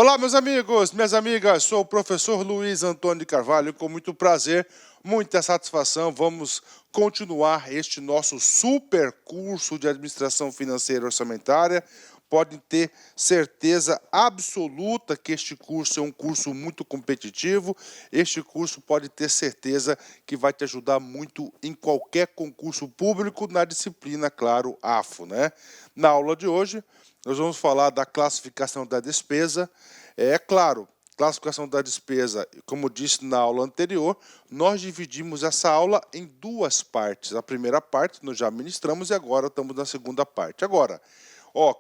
Olá, meus amigos, minhas amigas, sou o professor Luiz Antônio de Carvalho, com muito prazer, muita satisfação, vamos continuar este nosso super curso de Administração Financeira e Orçamentária. Podem ter certeza absoluta que este curso é um curso muito competitivo, este curso pode ter certeza que vai te ajudar muito em qualquer concurso público na disciplina, claro, AFO, né? Na aula de hoje, nós vamos falar da classificação da despesa. É claro, classificação da despesa, como disse na aula anterior, nós dividimos essa aula em duas partes. A primeira parte nós já ministramos e agora estamos na segunda parte. Agora,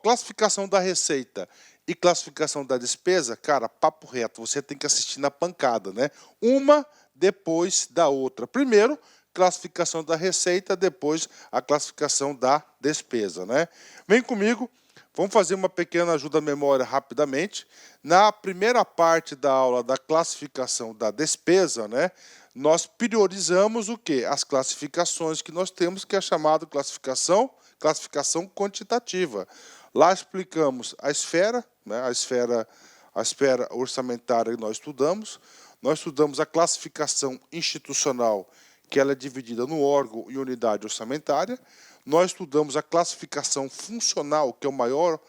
classificação da receita e classificação da despesa, cara, papo reto, você tem que assistir na pancada, né? Uma depois da outra. Primeiro, classificação da receita, depois a classificação da despesa, né? Vem comigo. Vamos fazer uma pequena ajuda à memória rapidamente. Na primeira parte da aula da classificação da despesa, né, nós priorizamos o quê? As classificações que nós temos, que é chamada classificação quantitativa. Lá explicamos a esfera, né, a esfera orçamentária que nós estudamos a classificação institucional, que ela é dividida no órgão e unidade orçamentária. Nós estudamos a classificação funcional, que é o maior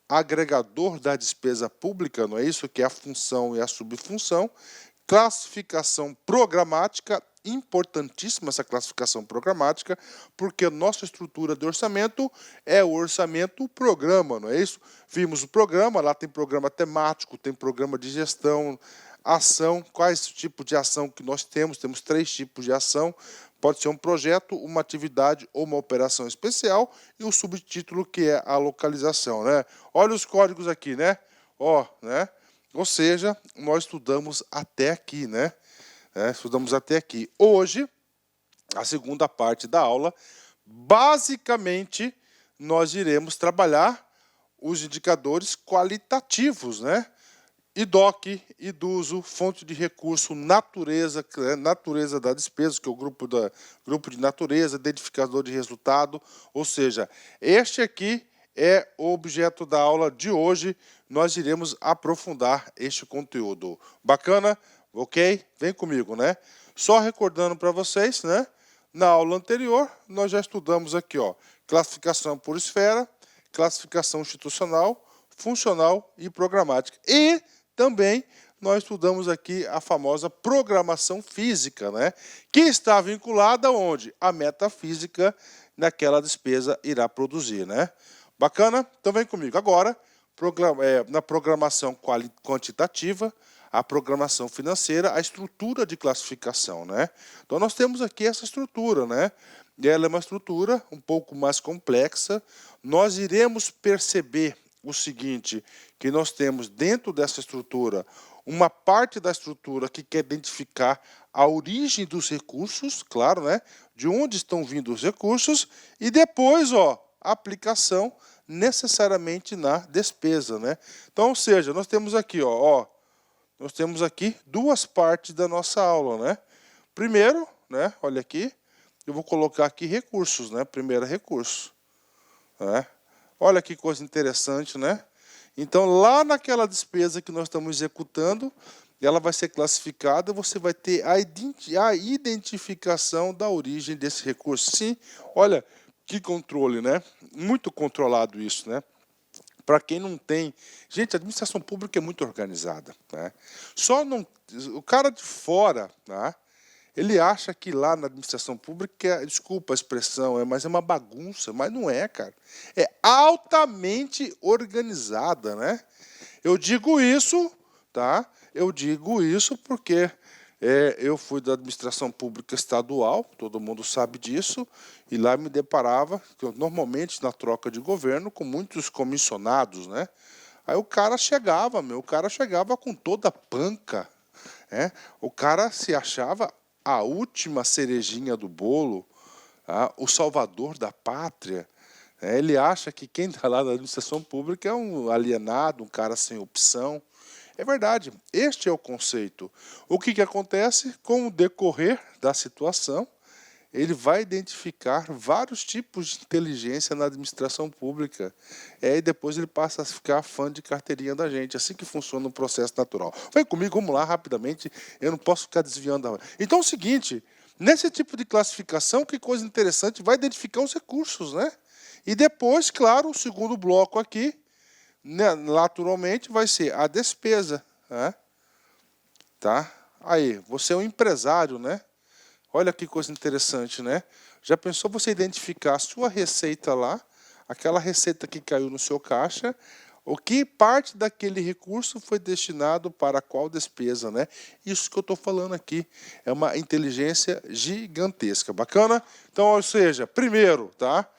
agregador da despesa pública, não é isso? Que é a função e a subfunção. Classificação programática, importantíssima essa classificação programática, porque a nossa estrutura de orçamento é o orçamento-programa, não é isso? Vimos o programa, lá tem programa temático, tem programa de gestão, ação, quais tipos de ação que nós temos? Temos 3 tipos de ação. Pode ser um projeto, uma atividade ou uma operação especial e o subtítulo que é a localização, né? Olha os códigos aqui, né? Né? Ou seja, nós estudamos até aqui, né? Estudamos até aqui. Hoje, a segunda parte da aula, basicamente, nós iremos trabalhar os indicadores qualitativos, né? IDOC, IDUSO, fonte de recurso, natureza, natureza da despesa, que é o grupo de natureza, identificador de resultado, ou seja, este aqui é o objeto da aula de hoje, nós iremos aprofundar este conteúdo. Bacana? Ok? Vem comigo, né? Só recordando para vocês, né? Na aula anterior, nós já estudamos aqui, classificação por esfera, classificação institucional, funcional e programática. E também nós estudamos aqui a famosa programação física, né? Que está vinculada aonde? A metafísica naquela despesa irá produzir, né? Bacana? Então vem comigo. Agora, na programação quantitativa, a programação financeira, a estrutura de classificação, né? Então nós temos aqui essa estrutura, né? E ela é uma estrutura um pouco mais complexa. Nós iremos perceber o seguinte, que nós temos dentro dessa estrutura uma parte da estrutura que quer identificar a origem dos recursos, claro, né? De onde estão vindo os recursos e depois, a aplicação necessariamente na despesa, né? Então, ou seja, nós temos aqui, nós temos aqui duas partes da nossa aula, né? Primeiro, né? Olha aqui, eu vou colocar aqui recursos, né? Primeiro recurso, né? Olha que coisa interessante, né? Então, lá naquela despesa que nós estamos executando, ela vai ser classificada, você vai ter a identificação da origem desse recurso. Sim, olha que controle, né? Muito controlado isso, né? Para quem não tem... Gente, a administração pública é muito organizada, né? Só não... O cara de fora, tá? Ele acha que lá na administração pública, desculpa a expressão, mas é uma bagunça, mas não é, cara. É altamente organizada, né? Eu digo isso, tá? Eu digo isso porque eu fui da administração pública estadual, todo mundo sabe disso, e lá me deparava, normalmente na troca de governo, com muitos comissionados, né? Aí o cara chegava com toda a panca, né? O cara se achava a última cerejinha do bolo, o salvador da pátria. Ele acha que quem está lá na administração pública é um alienado, um cara sem opção. É verdade, este é o conceito. O que acontece com o decorrer da situação? ele vai identificar vários tipos de inteligência na administração pública. E depois ele passa a ficar fã de carteirinha da gente. Assim que funciona o processo natural. Vem comigo, vamos lá rapidamente. Eu não posso ficar desviando da hora. Então é o seguinte, nesse tipo de classificação, que coisa interessante, vai identificar os recursos, né? E depois, claro, o segundo bloco aqui, né, naturalmente, vai ser a despesa, né? Tá? Aí, você é um empresário, né? Olha que coisa interessante, né? Já pensou você identificar a sua receita lá, aquela receita que caiu no seu caixa, o que parte daquele recurso foi destinado para qual despesa, né? Isso que eu estou falando aqui é uma inteligência gigantesca, bacana? Então, ou seja, primeiro, tá?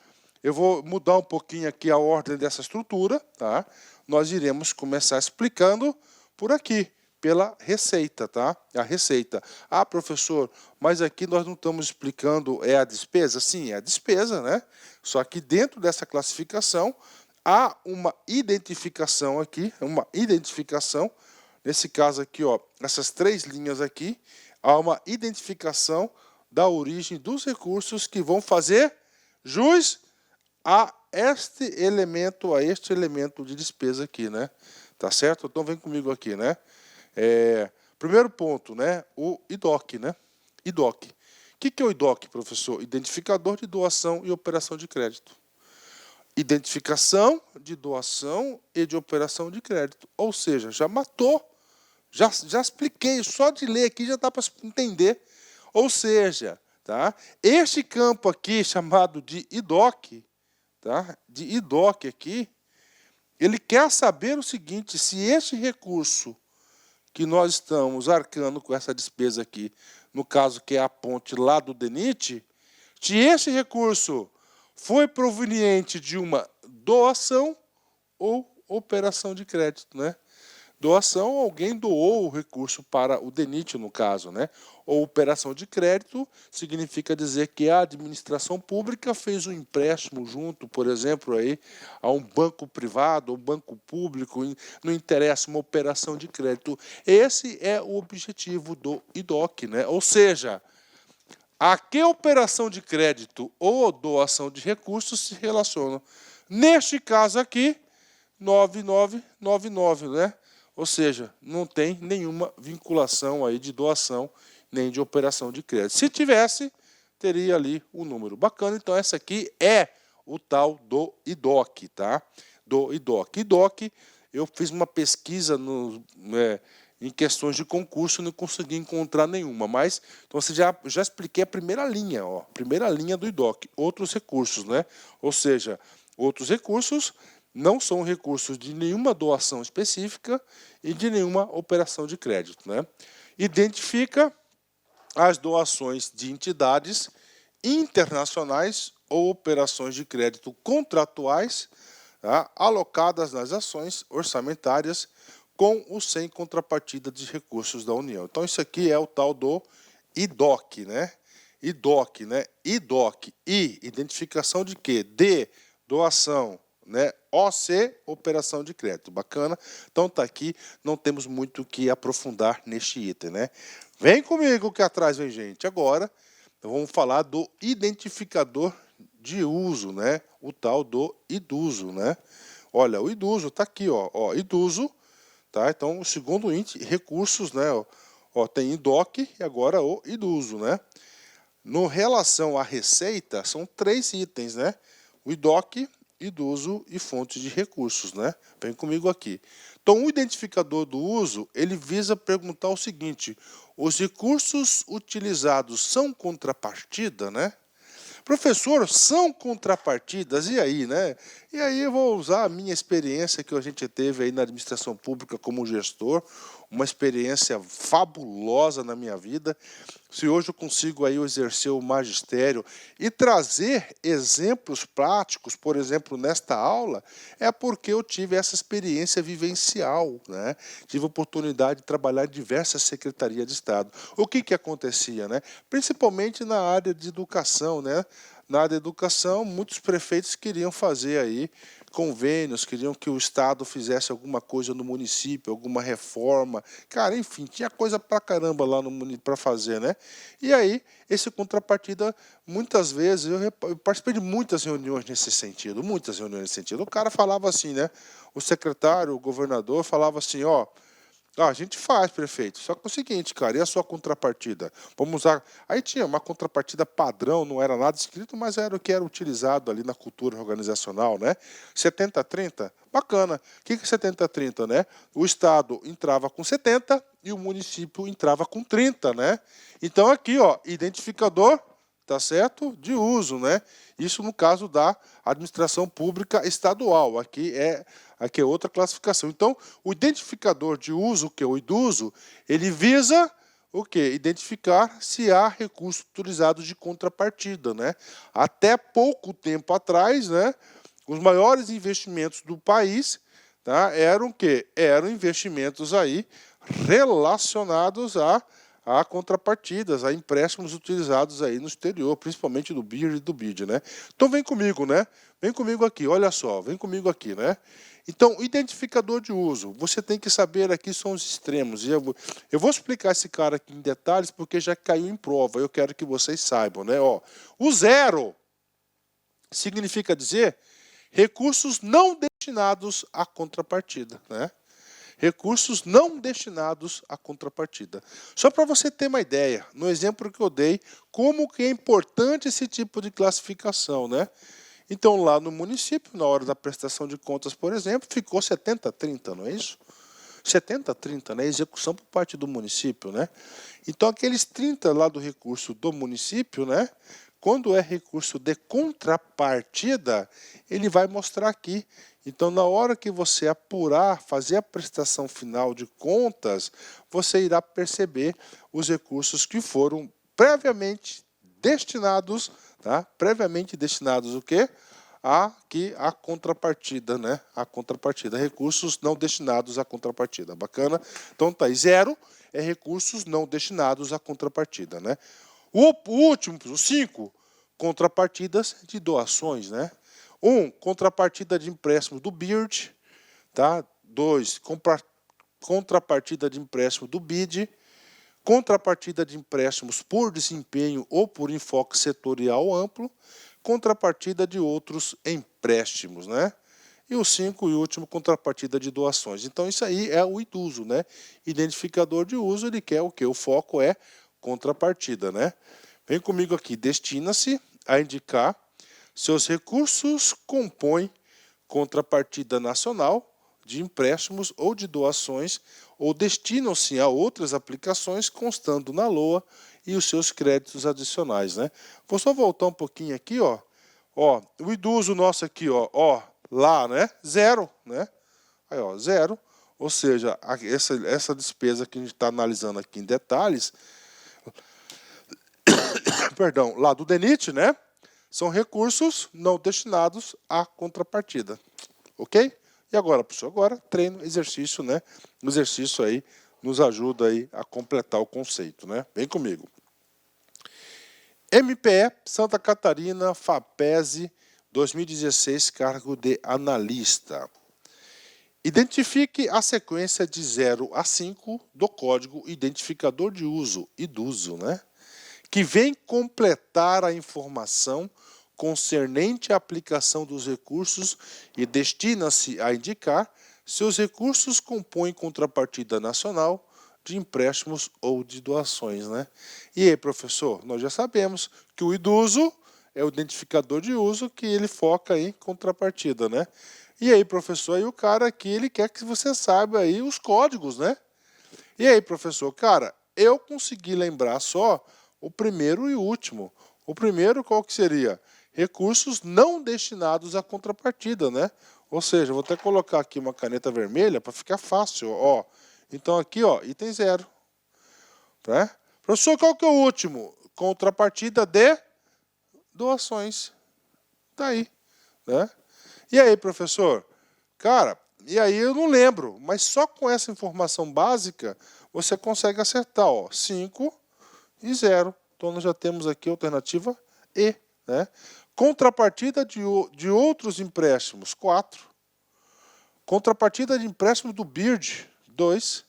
Eu vou mudar um pouquinho aqui a ordem dessa estrutura, tá? Nós iremos começar explicando por aqui, pela receita, tá? A receita. Ah, professor, mas aqui nós não estamos explicando a despesa? Sim, é a despesa, né? Só que dentro dessa classificação há uma identificação aqui, nesse caso aqui, ó, essas três linhas aqui, há uma identificação da origem dos recursos que vão fazer jus a este elemento de despesa aqui, né? Tá certo? Então vem comigo aqui, né? Primeiro ponto, né? O IDOC, né? IDOC. O que é o IDOC, professor? Identificador de doação e operação de crédito. Identificação de doação e de operação de crédito. Ou seja, já matou. Já expliquei, só de ler aqui já dá para entender. Ou seja, tá? Este campo aqui, chamado de IDOC, tá? De IDOC aqui, ele quer saber o seguinte, se este recurso que nós estamos arcando com essa despesa aqui, no caso que é a ponte lá do DENIT, se este recurso foi proveniente de uma doação ou operação de crédito, né? Doação, alguém doou o recurso para o DENIT, no caso, né? Ou operação de crédito significa dizer que a administração pública fez um empréstimo junto, por exemplo, aí, a um banco privado ou banco público, não interessa, uma operação de crédito. Esse é o objetivo do IDOC, né? Ou seja, a que operação de crédito ou doação de recursos se relacionam? Neste caso aqui, 9999, né? Ou seja, não tem nenhuma vinculação aí de doação nem de operação de crédito. Se tivesse, teria ali o número. Bacana, então essa aqui é o tal do IDOC, tá? Do IDOC. IDOC, eu fiz uma pesquisa em questões de concurso, não consegui encontrar nenhuma, mas então você já expliquei a primeira linha, ó, primeira linha do IDOC, outros recursos, né? Ou seja, outros recursos não são recursos de nenhuma doação específica e de nenhuma operação de crédito, né? Identifica as doações de entidades internacionais ou operações de crédito contratuais, tá, alocadas nas ações orçamentárias com ou sem contrapartida de recursos da União. Então isso aqui é o tal do IDOC, né? IDOC, né? IDOC, I, identificação de quê? D, doação, né? OC, operação de crédito. Bacana? Então tá aqui, não temos muito o que aprofundar neste item, né? Vem comigo que atrás vem gente. Agora, vamos falar do identificador de uso, né? O tal do iduso, né? Olha, o iduso tá aqui, ó, iduso, tá? Então, o segundo índice, recursos, né? Ó, tem IDOC e agora o iduso, né? No relação à receita, são três itens, né? O IDOC, iduso e fontes de recursos, né? Vem comigo aqui. Então, o identificador do uso, ele visa perguntar o seguinte: os recursos utilizados são contrapartida, né? Professor, são contrapartidas, e aí, né? E aí eu vou usar a minha experiência que a gente teve aí na administração pública como gestor, uma experiência fabulosa na minha vida. Se hoje eu consigo aí exercer o magistério e trazer exemplos práticos, por exemplo, nesta aula, é porque eu tive essa experiência vivencial, né? Tive a oportunidade de trabalhar em diversas secretarias de Estado. O que acontecia, né? Principalmente na área de educação, né? Na área de educação, muitos prefeitos queriam fazer aí convênios, queriam que o Estado fizesse alguma coisa no município, alguma reforma. Cara, enfim, tinha coisa pra caramba lá para fazer, né? E aí, esse contrapartida, muitas vezes, eu participei de muitas reuniões nesse sentido, muitas reuniões nesse sentido. O cara falava assim, né? O secretário, o governador falava assim, ó, a gente faz, prefeito. Só que é o seguinte, cara, e a sua contrapartida? Vamos usar. Aí tinha uma contrapartida padrão, não era nada escrito, mas era o que era utilizado ali na cultura organizacional, né? 70-30, bacana. O que é 70-30, né? O Estado entrava com 70 e o município entrava com 30, né? Então aqui, ó, identificador, tá certo? De uso, né? Isso no caso da administração pública estadual. Aqui é outra classificação. Então, o identificador de uso, que é o iduso, ele visa o quê? Identificar se há recurso utilizado de contrapartida, né? Até pouco tempo atrás, né, os maiores investimentos do país, tá, eram o quê? Eram investimentos aí relacionados a contrapartidas, a empréstimos utilizados aí no exterior, principalmente do BIR e do BID, né? Então vem comigo, né? Vem comigo aqui, olha só, vem comigo aqui, né? Então, identificador de uso, você tem que saber aqui são os extremos. E eu vou explicar esse cara aqui em detalhes porque já caiu em prova, eu quero que vocês saibam, né? Ó, o zero significa dizer recursos não destinados à contrapartida, né? Recursos não destinados à contrapartida. Só para você ter uma ideia, no exemplo que eu dei, como que é importante esse tipo de classificação, né? Então, lá no município, na hora da prestação de contas, por exemplo, ficou 70-30, não é isso? 70-30, né? Execução por parte do município, né? Então, aqueles 30 lá do recurso do município, né? Quando é recurso de contrapartida, ele vai mostrar aqui. Então, na hora que você apurar, fazer a prestação final de contas, você irá perceber os recursos que foram previamente destinados, tá? Previamente destinados o quê? A contrapartida, né? A contrapartida, recursos não destinados à contrapartida. Bacana? Então tá aí, zero é recursos não destinados à contrapartida, né? O último, o 5, contrapartidas de doações, né? 1, contrapartida de empréstimo do BIRD, tá? 2, contrapartida de empréstimo do BID, contrapartida de empréstimos por desempenho ou por enfoque setorial amplo, contrapartida de outros empréstimos, né? E o 5 e último, contrapartida de doações. Então, isso aí é o iduso, né? Identificador de uso, ele quer o quê? O foco é contrapartida, né? Vem comigo aqui, destina-se a indicar seus recursos compõem contrapartida nacional de empréstimos ou de doações ou destinam-se a outras aplicações constando na LOA e os seus créditos adicionais, né? Vou só voltar um pouquinho aqui, ó. Ó, o idoso nosso aqui, ó, lá, né? Zero, né? Aí, ó, zero. Ou seja, essa despesa que a gente está analisando aqui em detalhes, perdão, lá do DENIT, né? São recursos não destinados à contrapartida. Ok? E agora, professor? Agora, treino, exercício, né? O exercício aí nos ajuda aí a completar o conceito, né? Vem comigo. MPE, Santa Catarina, FAPESE, 2016, cargo de analista. Identifique a sequência de 0 a 5 do código identificador de uso, iduso, né? Que vem completar a informação concernente à aplicação dos recursos e destina-se a indicar se os recursos compõem contrapartida nacional de empréstimos ou de doações, né? E aí, professor, nós já sabemos que o iduso é o identificador de uso que ele foca em contrapartida, né? E aí, professor, aí o cara aqui, ele quer que você saiba aí os códigos, né? E aí, professor, cara, eu consegui lembrar só o primeiro e o último. O primeiro qual que seria? Recursos não destinados à contrapartida, né? Ou seja, vou até colocar aqui uma caneta vermelha para ficar fácil, ó. Então aqui, ó, item 0. Né? Professor, qual que é o último? Contrapartida de doações. Tá aí, né? E aí, professor? Cara, e aí eu não lembro, mas só com essa informação básica você consegue acertar, ó, 5 e 0. Então nós já temos aqui a alternativa E, né? Contrapartida de outros empréstimos, 4. Contrapartida de empréstimo do BIRD, 2.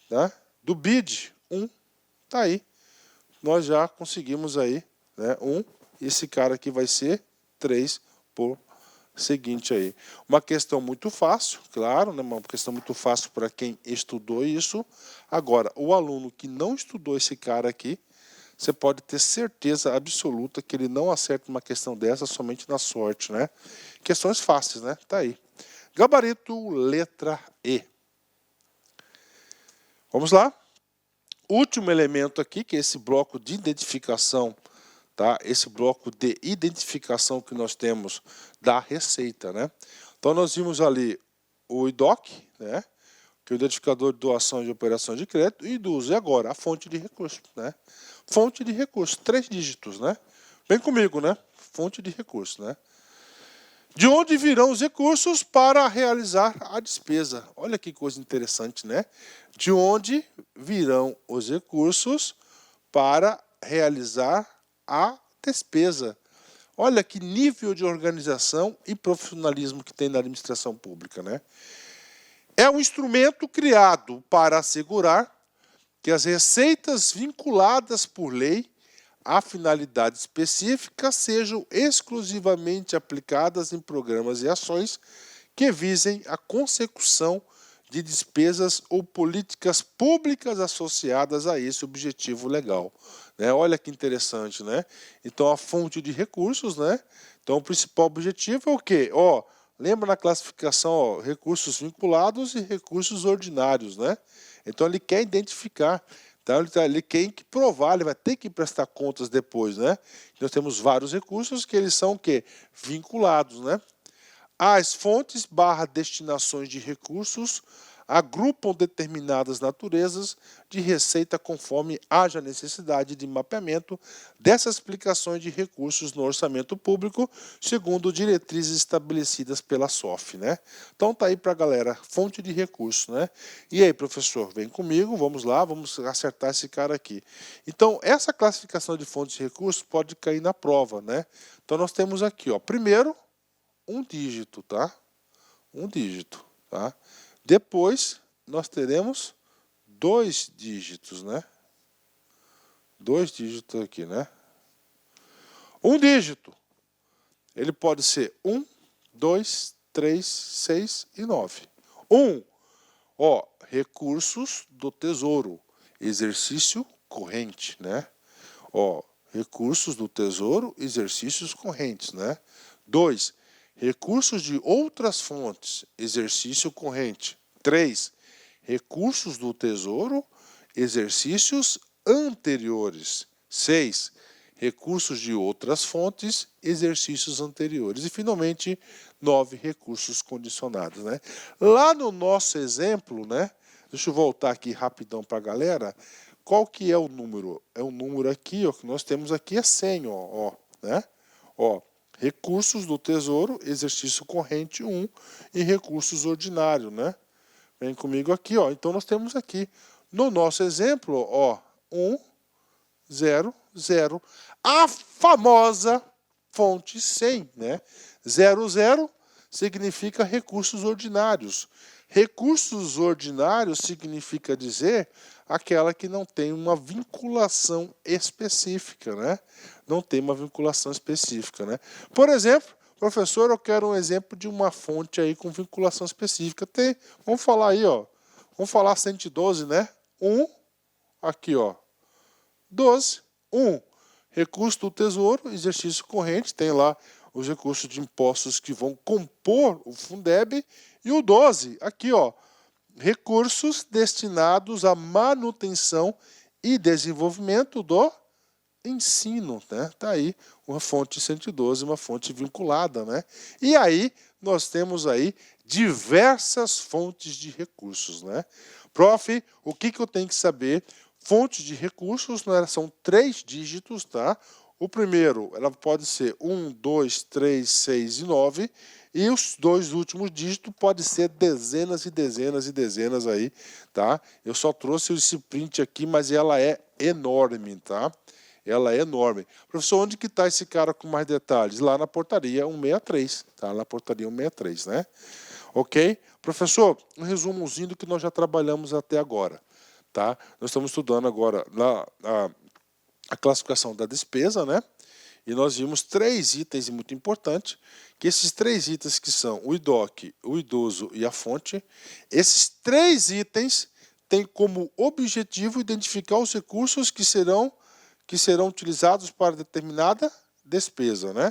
Tá? Do BID, 1. Tá aí. Nós já conseguimos aí, né, 1. Esse cara aqui vai ser 3 por seguinte aí. Uma questão muito fácil, claro, né, uma questão muito fácil para quem estudou isso. Agora, o aluno que não estudou esse cara aqui, você pode ter certeza absoluta que ele não acerta uma questão dessa somente na sorte, né? Questões fáceis, né? Tá aí. Gabarito, letra E. Vamos lá. Último elemento aqui, que é esse bloco de identificação, tá? Esse bloco de identificação que nós temos da receita, né? Então nós vimos ali o IDOC, né? Que é o identificador de doação de operação de crédito, e do uso. E agora, a fonte de recurso, né? Fonte de recurso, 3 dígitos, né? Vem comigo, né? Fonte de recurso, né? De onde virão os recursos para realizar a despesa? Olha que coisa interessante, né? De onde virão os recursos para realizar a despesa? Olha que nível de organização e profissionalismo que tem na administração pública, né? É um instrumento criado para assegurar que as receitas vinculadas por lei a finalidade específica sejam exclusivamente aplicadas em programas e ações que visem a consecução de despesas ou políticas públicas associadas a esse objetivo legal. Né? Olha que interessante, né? Então, a fonte de recursos, né? Então, o principal objetivo é o quê? Ó, lembra na classificação, ó, recursos vinculados e recursos ordinários, né? Então, ele quer identificar. Então, ele tem que provar, ele vai ter que prestar contas depois, né? Nós temos vários recursos que eles são o quê? Vinculados, né? As fontes / destinações de recursos agrupam determinadas naturezas de receita conforme haja necessidade de mapeamento dessas aplicações de recursos no orçamento público, segundo diretrizes estabelecidas pela SOF, né? Então tá aí para a galera, fonte de recurso, né? E aí, professor, vem comigo, vamos lá, vamos acertar esse cara aqui. Então, essa classificação de fontes de recursos pode cair na prova, né? Então nós temos aqui, ó, primeiro, um dígito, tá? Um dígito, tá? Depois, nós teremos 2 dígitos, né? 2 dígitos aqui, né? Um dígito. Ele pode ser 1, 2, 3, 6 e 9. 1. Ó, recursos do Tesouro. Exercício corrente, né? Ó, recursos do Tesouro, exercícios correntes, né? 2. Recursos de outras fontes, exercício corrente. 3. Recursos do Tesouro, exercícios anteriores. 6. Recursos de outras fontes, exercícios anteriores. E, finalmente, 9. Recursos condicionados, né? Lá no nosso exemplo, né? Deixa eu voltar aqui rapidão para a galera. Qual que é o número? É o número aqui, ó, que nós temos aqui é 100, ó, né? Ó, recursos do Tesouro, exercício corrente 1 e recursos ordinários, né? Vem comigo aqui, ó. Então nós temos aqui no nosso exemplo, ó, 1, 0, 0. A famosa fonte 100, né? 0, 0 significa recursos ordinários. Recursos ordinários significa dizer aquela que não tem uma vinculação específica, né? Não tem uma vinculação específica, né? Por exemplo, professor, eu quero um exemplo de uma fonte aí com vinculação específica. Tem, vamos falar aí, ó. Vamos falar 112, né? 1, aqui, ó. 12, 1. Recurso do Tesouro, exercício corrente, tem lá os recursos de impostos que vão compor o Fundeb. E o 12, aqui, ó. Recursos destinados à manutenção e desenvolvimento do ensino, né? Tá aí uma fonte 112, uma fonte vinculada, né? E aí nós temos aí diversas fontes de recursos, né? Prof, o que eu tenho que saber? Fontes de recursos, né, são 3 dígitos, tá? O primeiro, ela pode ser 1, 2, 3, 6 e 9. E os 2 últimos dígitos podem ser dezenas e dezenas e dezenas aí, tá? Eu só trouxe esse print aqui, mas ela é enorme, tá? ela é enorme. Professor, onde que está esse cara com mais detalhes? Lá na portaria 163, tá? Na portaria 163, né? Ok? Professor, um resumozinho do que nós já trabalhamos até agora, tá? Nós estamos estudando agora a classificação da despesa, né? E nós vimos 3 itens muito importantes, que esses 3 itens que são o IDOC, o idoso e a fonte, esses 3 itens têm como objetivo identificar os recursos que serão utilizados para determinada despesa, né?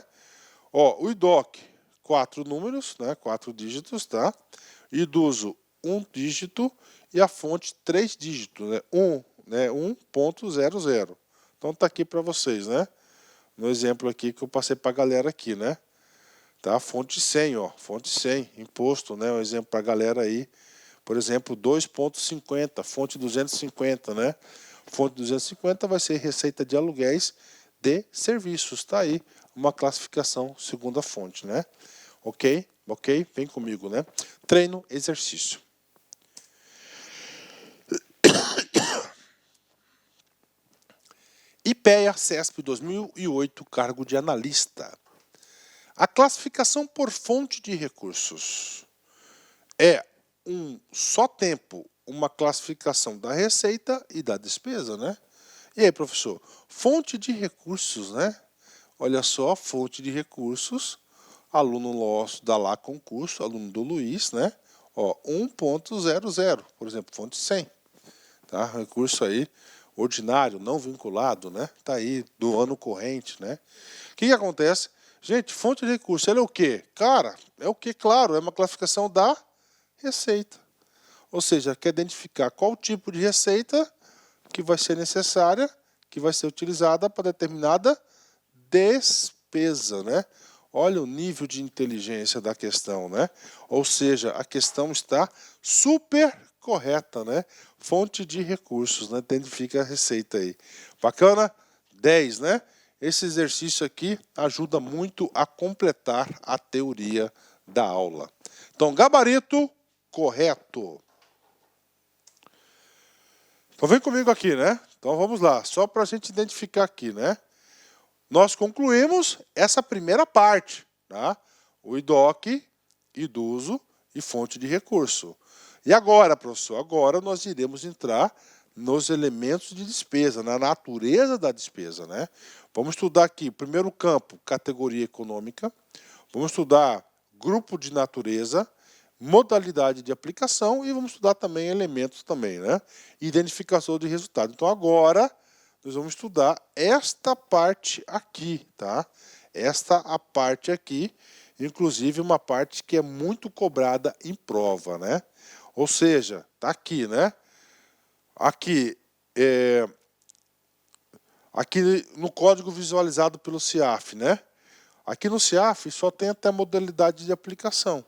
Ó, o IDOC, 4 números, né? 4 dígitos, tá? Idoso, 1 dígito e a fonte 3 dígitos, né? 1.00. Então tá aqui para vocês, né? No exemplo aqui que eu passei para a galera aqui, né? Tá? Fonte 100, ó. Fonte 100, imposto, né? Um exemplo para a galera aí. Por exemplo, 2.50, fonte 250, né? Fonte 250 vai ser receita de aluguéis de serviços. Tá aí uma classificação segundo a fonte, né? Ok? Ok? Vem comigo, né? Treino, exercício. IPEA CESP 2008, cargo de analista. A classificação por fonte de recursos é um só tempo, uma classificação da receita e da despesa, né? E aí, professor? Fonte de recursos, né? Olha só, fonte de recursos, aluno nosso da lá concurso, aluno do Luiz, né? Ó, 1.00, por exemplo, fonte 100, tá? Recurso aí ordinário, não vinculado, né? Tá aí do ano corrente, né? O que acontece? Gente, fonte de recurso, ela é o quê? Cara, é o quê? Claro, é uma classificação da receita. Ou seja, quer identificar qual tipo de receita que vai ser necessária, que vai ser utilizada para determinada despesa, né? Olha o nível de inteligência da questão, né? Ou seja, a questão está super correta, né? Fonte de recursos, né? Identifica a receita aí. Bacana? 10, né? Esse exercício aqui ajuda muito a completar a teoria da aula. Então, gabarito correto. Então, vem comigo aqui, né? Então, vamos lá. Só para a gente identificar aqui, né? Nós concluímos essa primeira parte, tá? O IDOC, idoso e fonte de recurso. E agora, professor? Agora nós iremos entrar nos elementos de despesa, na natureza da despesa, né? Vamos estudar aqui, primeiro campo, categoria econômica. Vamos estudar grupo de natureza, modalidade de aplicação e vamos estudar também elementos também, né? Identificação de resultado. Então agora nós vamos estudar esta parte aqui, tá? Esta a parte aqui, inclusive uma parte que é muito cobrada em prova, né? Ou seja, tá aqui, né? Aqui aqui no código visualizado pelo CIAF, né? Aqui no CIAF só tem até modalidade de aplicação,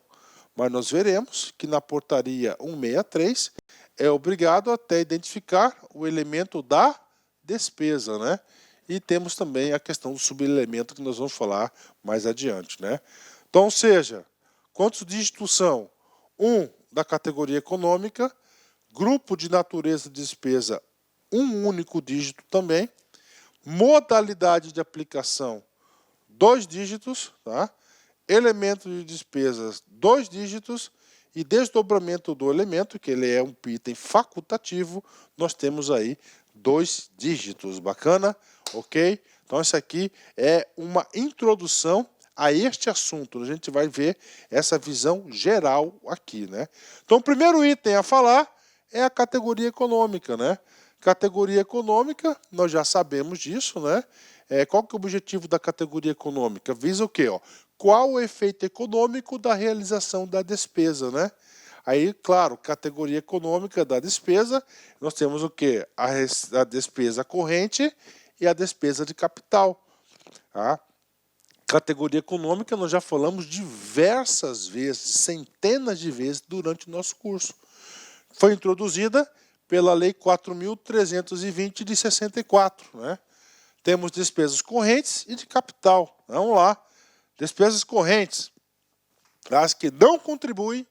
mas nós veremos que na portaria 163 é obrigado até identificar o elemento da despesa, né? E temos também a questão do subelemento que nós vamos falar mais adiante, né? Então, ou seja, quantos dígitos são? 1 da categoria econômica, grupo de natureza de despesa, um único dígito também, modalidade de aplicação, 2 dígitos, tá? Elemento de despesas, 2 dígitos, e desdobramento do elemento, que ele é um item facultativo, nós temos aí 2 dígitos. Bacana? Ok? Então, isso aqui é uma introdução a este assunto. A gente vai ver essa visão geral aqui, né? Então, o primeiro item a falar é a categoria econômica, né? Categoria econômica, nós já sabemos disso, né? Qual que é o objetivo da categoria econômica? Visa o quê? Ó? Qual o efeito econômico da realização da despesa, né? Aí, claro, categoria econômica da despesa, nós temos o quê? A despesa corrente e a despesa de capital. Tá? Categoria econômica nós já falamos diversas vezes, centenas de vezes durante o nosso curso. Foi introduzida pela Lei 4.320 de 64, né? Temos despesas correntes e de capital. Vamos lá. Despesas correntes, as que não contribuem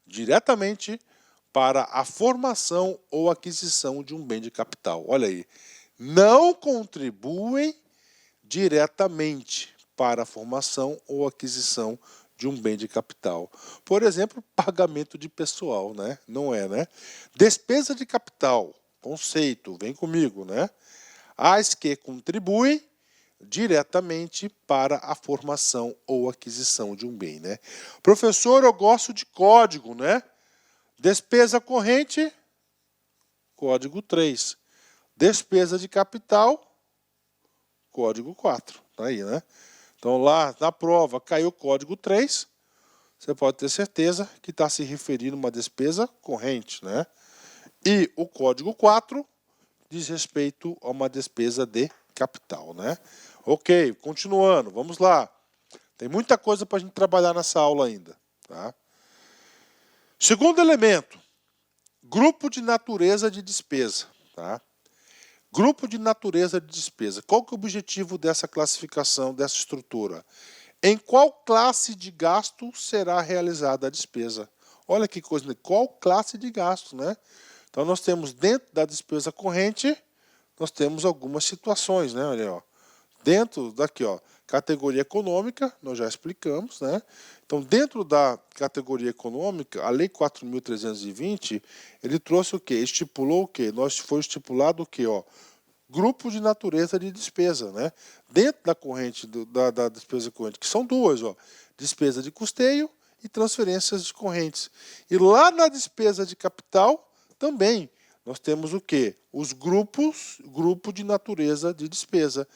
diretamente para a formação ou aquisição de um bem de capital. Olha aí, não contribuem diretamente para a formação ou aquisição de um bem de capital. Por exemplo, pagamento de pessoal, né? Não é, né? Despesa de capital, conceito, vem comigo, né? As que contribuem diretamente para a formação ou aquisição de um bem, né? Professor, eu gosto de código, né? Despesa corrente, código 3. Despesa de capital, código 4. Tá aí, né? Então, lá na prova caiu o código 3, você pode ter certeza que está se referindo a uma despesa corrente, né? E o código 4 diz respeito a uma despesa de capital, né? Ok, continuando, vamos lá. Tem muita coisa para a gente trabalhar nessa aula ainda, tá? Segundo elemento, grupo de natureza de despesa, tá? Grupo de natureza de despesa. Qual que é o objetivo dessa classificação, dessa estrutura? Em qual classe de gasto será realizada a despesa? Olha que coisa, né? Qual classe de gasto, né? Então, nós temos dentro da despesa corrente, nós temos algumas situações, né? Olha, ó. Dentro daqui, ó, categoria econômica, nós já explicamos, né? Então, dentro da categoria econômica, a Lei 4.320, ele trouxe o quê? Estipulou o quê? Foi estipulado o quê, ó? Grupo de natureza de despesa, né? Dentro da corrente, da despesa corrente, que são duas, ó, despesa de custeio e transferências de correntes. E lá na despesa de capital, também, nós temos o quê? Os grupo de natureza de despesa.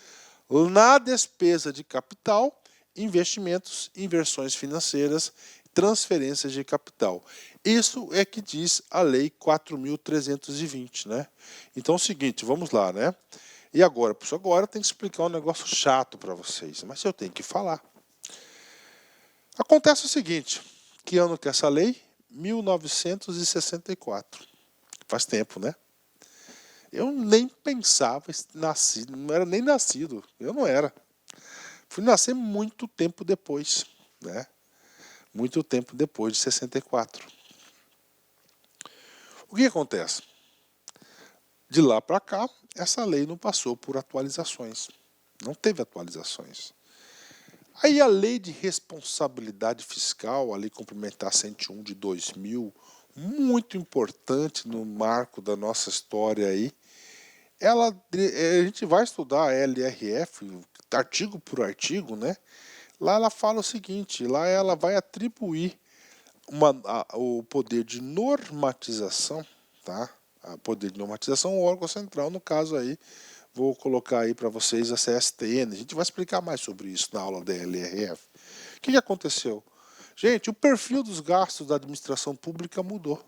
Na despesa de capital, investimentos, inversões financeiras, transferências de capital. Isso é que diz a Lei 4.320, né? Então é o seguinte, vamos lá, né? E agora, professor, agora tem que explicar um negócio chato para vocês, mas eu tenho que falar. Acontece o seguinte, que ano que é essa lei? 1964. Faz tempo, né? Eu nem pensava, não era nem nascido, eu não era. Fui nascer muito tempo depois, né? Muito tempo depois de 64. O que acontece? De lá para cá, essa lei não passou por atualizações. Não teve atualizações. Aí a lei de responsabilidade fiscal, a lei complementar 101 de 2000, muito importante no marco da nossa história aí, a gente vai estudar a LRF, artigo por artigo, né? Lá ela fala o seguinte, lá ela vai atribuir o poder de normatização, tá? O poder de normatização ao órgão central, no caso aí, vou colocar aí para vocês a CSTN, a gente vai explicar mais sobre isso na aula da LRF. O que aconteceu? Gente, o perfil dos gastos da administração pública mudou.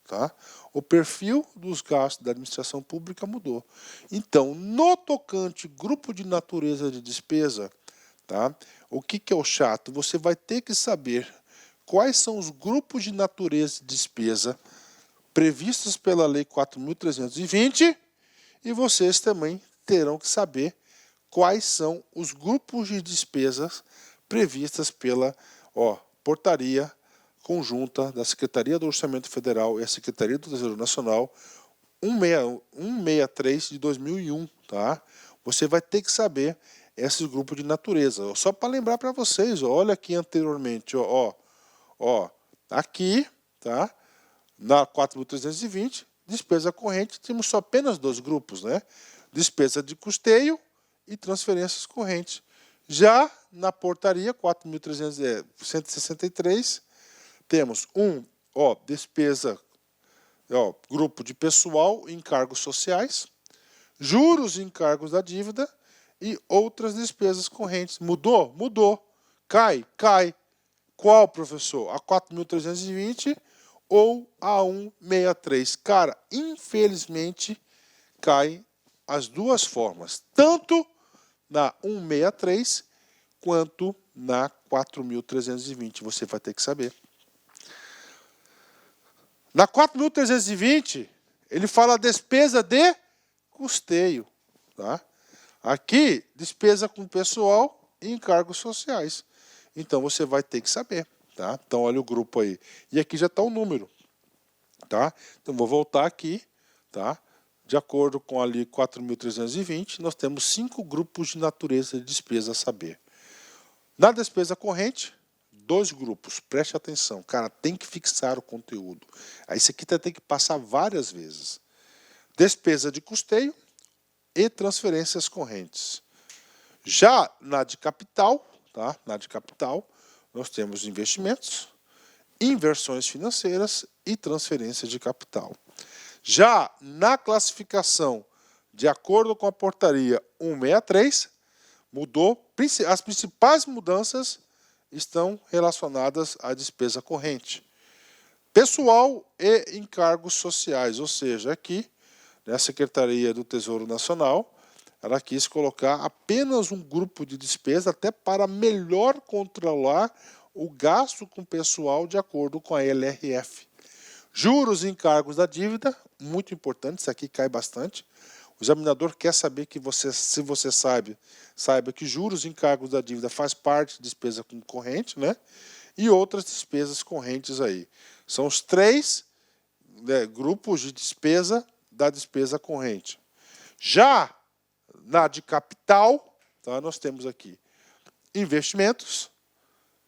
Tá? O perfil dos gastos da administração pública mudou. Então, no tocante grupo de natureza de despesa, tá? O que é o chato? Você vai ter que saber quais são os grupos de natureza de despesa previstos pela Lei 4.320 e vocês também terão que saber quais são os grupos de despesas previstas pela portaria conjunta da Secretaria do Orçamento Federal e a Secretaria do Tesouro Nacional 163 de 2001, tá? Você vai ter que saber esses grupos de natureza. Só para lembrar para vocês, olha aqui anteriormente, aqui, tá? Na 4.320, despesa corrente, temos só apenas dois grupos, né? Despesa de custeio e transferências correntes. Já na portaria 4.163, temos despesa, grupo de pessoal, encargos sociais, juros e encargos da dívida e outras despesas correntes. Mudou? Mudou. Cai? Cai. Qual, professor? A 4.320 ou a 163? Cara, infelizmente, cai as duas formas. Tanto na 163 quanto na 4.320. Você vai ter que saber. Na 4.320, ele fala despesa de custeio. Tá? Aqui, despesa com pessoal e encargos sociais. Então, você vai ter que saber. Tá? Então, olha o grupo aí. E aqui já está o número. Tá? Então, vou voltar aqui. Tá? de acordo com ali 4.320, nós temos 5 grupos de natureza de despesa a saber. Na despesa corrente, 2 grupos, preste atenção, cara, tem que fixar o conteúdo. Aí isso aqui tem que passar várias vezes. Despesa de custeio e transferências correntes. Já na de capital, tá? Na de capital, nós temos investimentos, inversões financeiras e transferências de capital. Já na classificação, de acordo com a portaria 163, mudou, as principais mudanças estão relacionadas à despesa corrente. Pessoal e encargos sociais, ou seja, aqui, a Secretaria do Tesouro Nacional, ela quis colocar apenas um grupo de despesa até para melhor controlar o gasto com pessoal de acordo com a LRF. Juros e encargos da dívida, muito importante, isso aqui cai bastante. O examinador quer saber que se você saiba que juros e encargos da dívida faz parte de despesa corrente, né? E outras despesas correntes aí. São os 3 grupos de despesa da despesa corrente. Já na de capital, tá, nós temos aqui investimentos,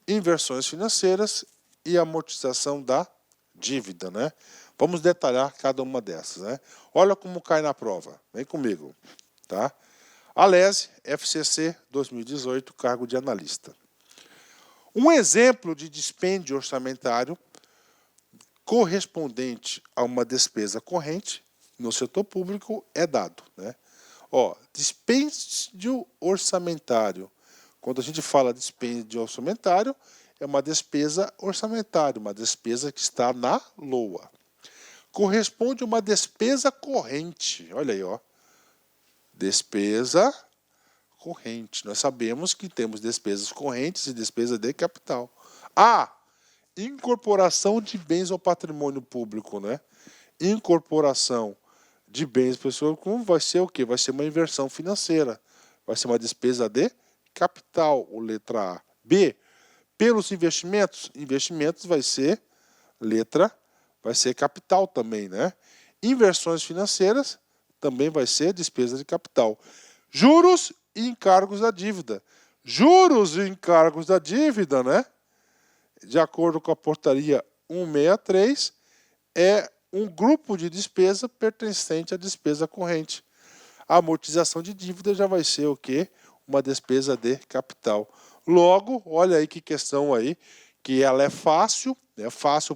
inversões financeiras e amortização da dívida, né? Vamos detalhar cada uma dessas, né? Olha como cai na prova. Vem comigo, tá? Alese, FCC 2018, cargo de analista. Um exemplo de dispêndio orçamentário correspondente a uma despesa corrente no setor público é dado, né? Ó, dispêndio orçamentário. Quando a gente fala de dispêndio orçamentário, é uma despesa orçamentária, uma despesa que está na LOA. Corresponde a uma despesa corrente. Olha aí, ó. Despesa corrente. Nós sabemos que temos despesas correntes e despesa de capital. Incorporação de bens ao patrimônio público, né? Incorporação de bens pessoais, como vai ser o quê? Vai ser uma inversão financeira. Vai ser uma despesa de capital, ou letra A. B, pelos investimentos. Investimentos vai ser capital também, né? Inversões financeiras também vai ser despesa de capital. Juros e encargos da dívida. Juros e encargos da dívida, né? De acordo com a portaria 163, é um grupo de despesa pertencente à despesa corrente. A amortização de dívida já vai ser o quê? Uma despesa de capital. Logo, olha aí que questão aí, que ela é fácil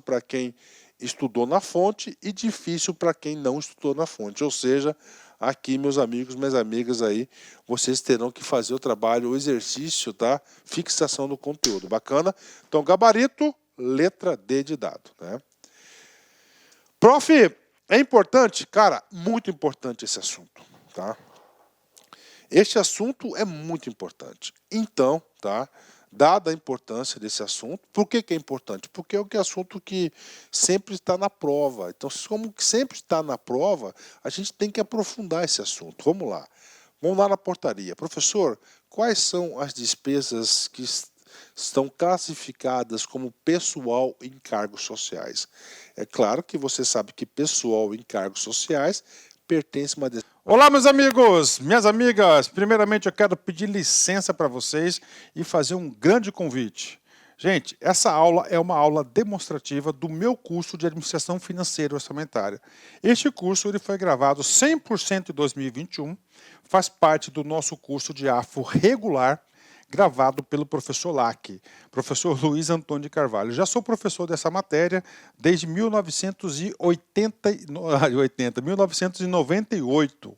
para quem estudou na fonte e difícil para quem não estudou na fonte. Ou seja, aqui, meus amigos, minhas amigas aí, vocês terão que fazer o trabalho, o exercício, tá? Fixação do conteúdo. Bacana? Então, gabarito, letra D de dado, né? Prof, é importante? Cara, muito importante esse assunto, tá? Este assunto é muito importante. Então, tá? Dada a importância desse assunto, por que é importante? Porque é o assunto que sempre está na prova. Então, como que sempre está na prova, a gente tem que aprofundar esse assunto. Vamos lá na portaria. Professor, quais são as despesas que estão classificadas como pessoal e encargos sociais? É claro que você sabe que pessoal e encargos sociais pertence a uma... Olá, meus amigos, minhas amigas. Primeiramente, eu quero pedir licença para vocês e fazer um grande convite. Gente, essa aula é uma aula demonstrativa do meu curso de Administração Financeira e Orçamentária. Este curso ele foi gravado 100% em 2021, faz parte do nosso curso de AFO regular, gravado pelo professor LAC, professor Luiz Antônio de Carvalho. Já sou professor dessa matéria desde 1998.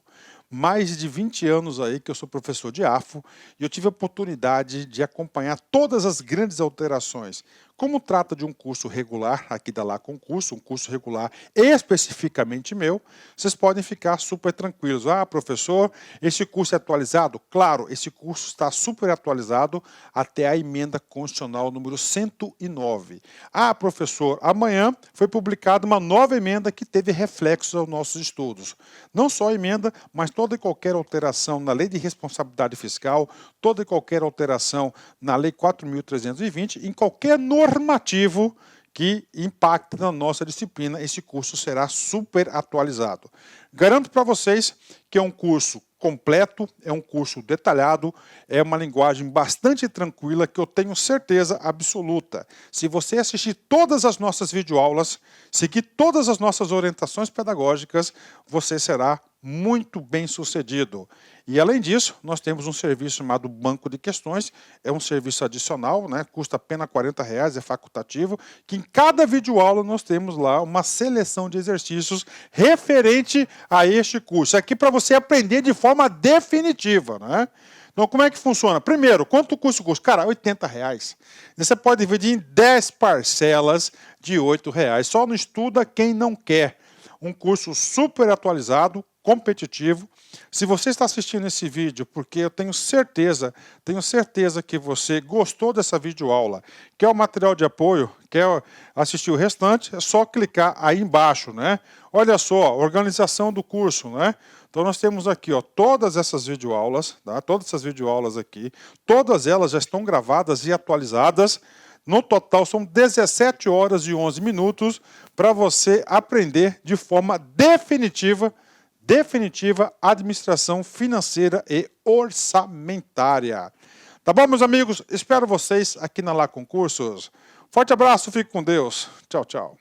Mais de 20 anos aí que eu sou professor de AFO e eu tive a oportunidade de acompanhar todas as grandes alterações. Como trata de um curso regular, aqui da Lá Concurso, um curso regular especificamente meu, vocês podem ficar super tranquilos. Ah, professor, esse curso é atualizado? Claro, esse curso está super atualizado até a emenda constitucional número 109. Ah, professor, amanhã foi publicada uma nova emenda que teve reflexos aos nossos estudos. Não só a emenda, mas toda e qualquer alteração na Lei de Responsabilidade Fiscal, toda e qualquer alteração na Lei 4.320, em qualquer normativo que impacta na nossa disciplina. Esse curso será super atualizado. Garanto para vocês que é um curso completo, é um curso detalhado, é uma linguagem bastante tranquila que eu tenho certeza absoluta. Se você assistir todas as nossas videoaulas, seguir todas as nossas orientações pedagógicas, você será muito bem sucedido. E além disso, nós temos um serviço chamado Banco de Questões, é um serviço adicional, né? Custa apenas R$40, é facultativo, que em cada videoaula nós temos lá uma seleção de exercícios referente a este curso. Aqui para você aprender de forma definitiva, né? Então, como é que funciona? Primeiro, quanto custa o curso? Cara, R$80. Você pode dividir em 10 parcelas de R$8. Só não estuda quem não quer. Um curso super atualizado, competitivo. Se você está assistindo esse vídeo, porque eu tenho certeza que você gostou dessa videoaula, quer o material de apoio, quer assistir o restante, é só clicar aí embaixo, né? Olha só, a organização do curso, né? Então nós temos aqui, ó, todas essas videoaulas, tá? Todas essas videoaulas aqui, todas elas já estão gravadas e atualizadas. No total são 17 horas e 11 minutos para você aprender de forma definitiva administração financeira e orçamentária. Tá bom, meus amigos? Espero vocês aqui na Lá Concursos. Forte abraço, fique com Deus. Tchau, tchau.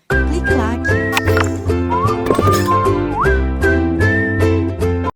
Clique lá.